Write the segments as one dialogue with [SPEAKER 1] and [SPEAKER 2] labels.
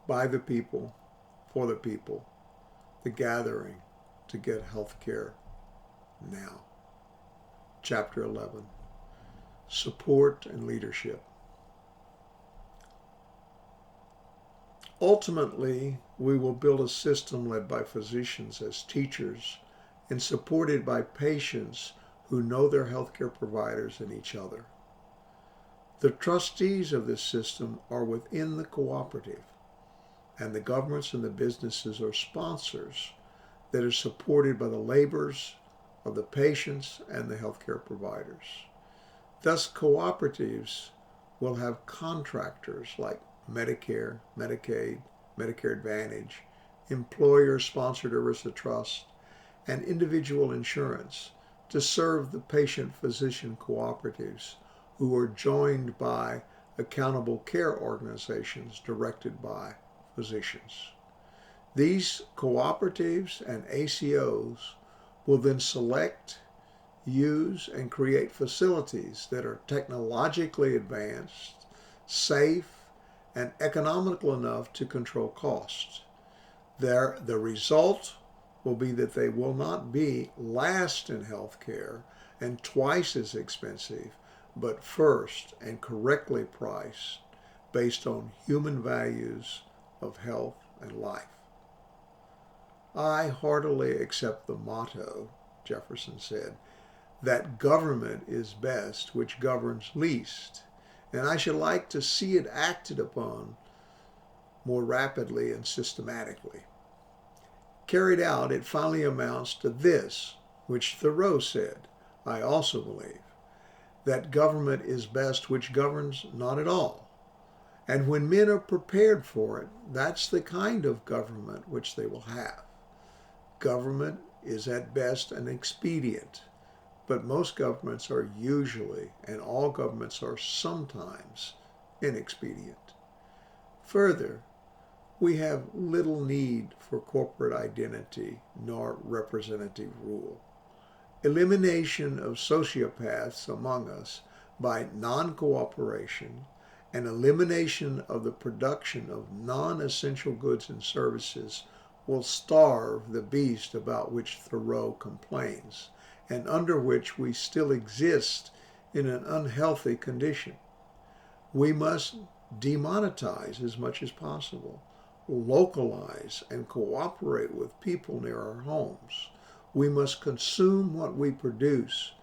[SPEAKER 1] by the people, for the people, the gathering to get health care now. Chapter 11, Support and Leadership. Ultimately, we will build a system led by physicians as teachers and supported by patients who know their healthcare providers and each other. The trustees of this system are within the cooperative, and the governments and the businesses are sponsors that are supported by the labors of the patients and the healthcare providers. Thus, cooperatives will have contractors like Medicare, Medicaid, Medicare Advantage, employer-sponsored ERISA trust, and individual insurance to serve the patient-physician cooperatives who are joined by accountable care organizations directed by physicians. These cooperatives and ACOs will then select, use, and create facilities that are technologically advanced, safe, and economical enough to control costs. The result will be that they will not be last in health care and twice as expensive, but first and correctly priced based on human values of health and life. I heartily accept the motto, Jefferson said, that government is best which governs least, and I should like to see it acted upon more rapidly and systematically. Carried out, it finally amounts to this, which Thoreau said, I also believe, that government is best which governs not at all. And when men are prepared for it, that's the kind of government which they will have. Government is at best an expedient, but most governments are usually, and all governments are sometimes, inexpedient. Further, we have little need for corporate identity nor representative rule. Elimination of sociopaths among us by non-cooperation and elimination of the production of non-essential goods and services will starve the beast about which Thoreau complains, and under which we still exist in an unhealthy condition. We must demonetize as much as possible, localize and cooperate with people near our homes. We must consume what we produce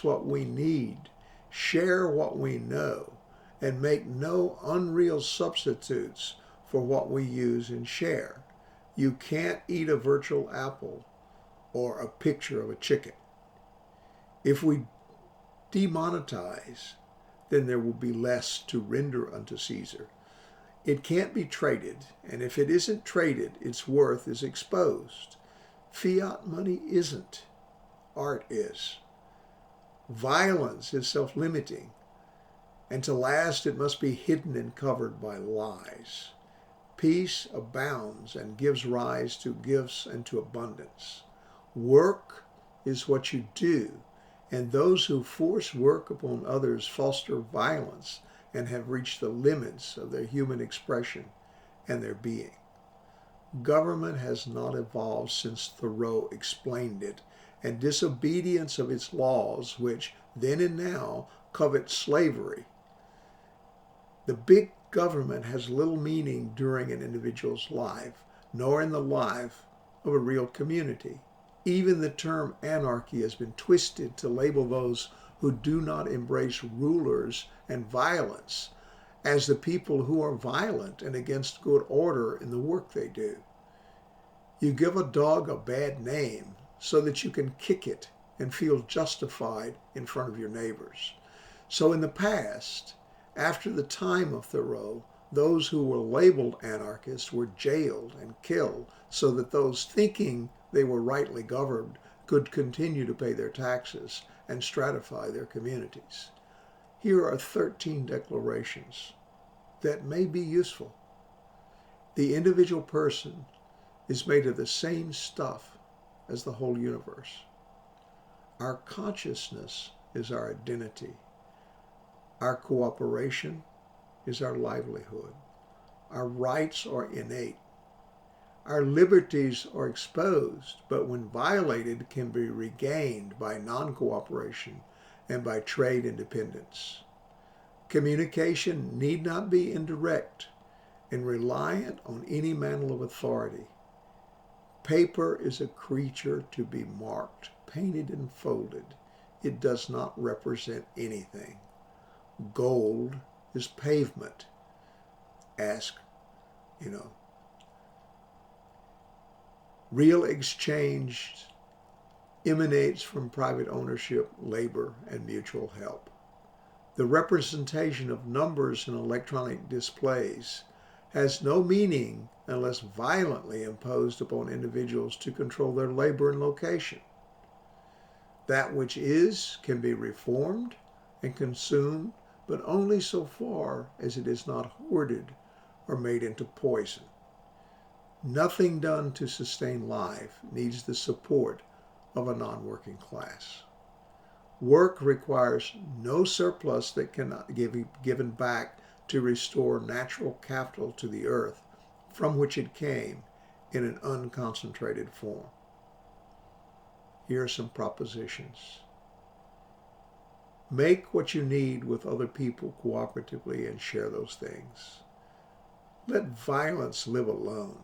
[SPEAKER 1] what we need, share what we know, and make no unreal substitutes for what we use and share. You can't eat a virtual apple or a picture of a chicken. If we demonetize, then there will be less to render unto Caesar. It can't be traded, and if it isn't traded, its worth is exposed. Fiat money isn't. Art is. Violence is self-limiting, and to last it must be hidden and covered by lies. Peace abounds and gives rise to gifts and to abundance. Work is what you do, and those who force work upon others foster violence and have reached the limits of their human expression and their being. Government has not evolved since Thoreau explained it, and disobedience of its laws, which then and now covet slavery. The big government has little meaning during an individual's life, nor in the life of a real community. Even the term anarchy has been twisted to label those who do not embrace rulers and violence as the people who are violent and against good order in the work they do. You give a dog a bad name so that you can kick it and feel justified in front of your neighbors. So in the past, after the time of Thoreau, those who were labeled anarchists were jailed and killed so that those thinking they were rightly governed could continue to pay their taxes and stratify their communities. Here are 13 declarations that may be useful. The individual person is made of the same stuff as the whole universe. Our consciousness is our identity. Our cooperation is our livelihood. Our rights are innate. Our liberties are exposed, but when violated, can be regained by non-cooperation and by trade independence. Communication need not be indirect and reliant on any mantle of authority. Paper is a creature to be marked, painted, and folded. It does not represent anything. Gold is pavement. Ask, real exchange emanates from private ownership, labor, and mutual help. The representation of numbers in electronic displays has no meaning unless violently imposed upon individuals to control their labor and location. That which is can be reformed and consumed, but only so far as it is not hoarded or made into poison. Nothing done to sustain life needs the support of a non-working class. Work requires no surplus that cannot be given back to restore natural capital to the earth from which it came in an unconcentrated form. Here are some propositions. Make what you need with other people cooperatively and share those things. Let violence live alone.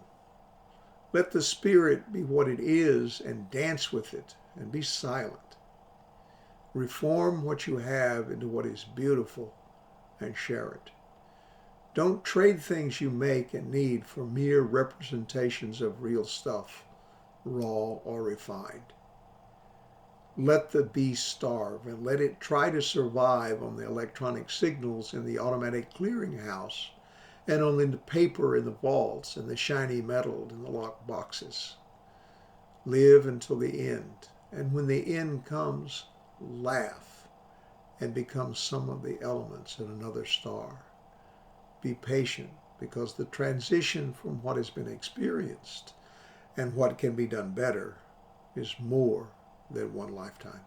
[SPEAKER 1] Let the spirit be what it is and dance with it and be silent. Reform what you have into what is beautiful and share it. Don't trade things you make and need for mere representations of real stuff, raw or refined. Let the beast starve and let it try to survive on the electronic signals in the automatic clearinghouse and on the paper in the vaults and the shiny metal in the locked boxes. Live until the end, and when the end comes, laugh and become some of the elements in another star. Be patient, because the transition from what has been experienced and what can be done better is more than one lifetime.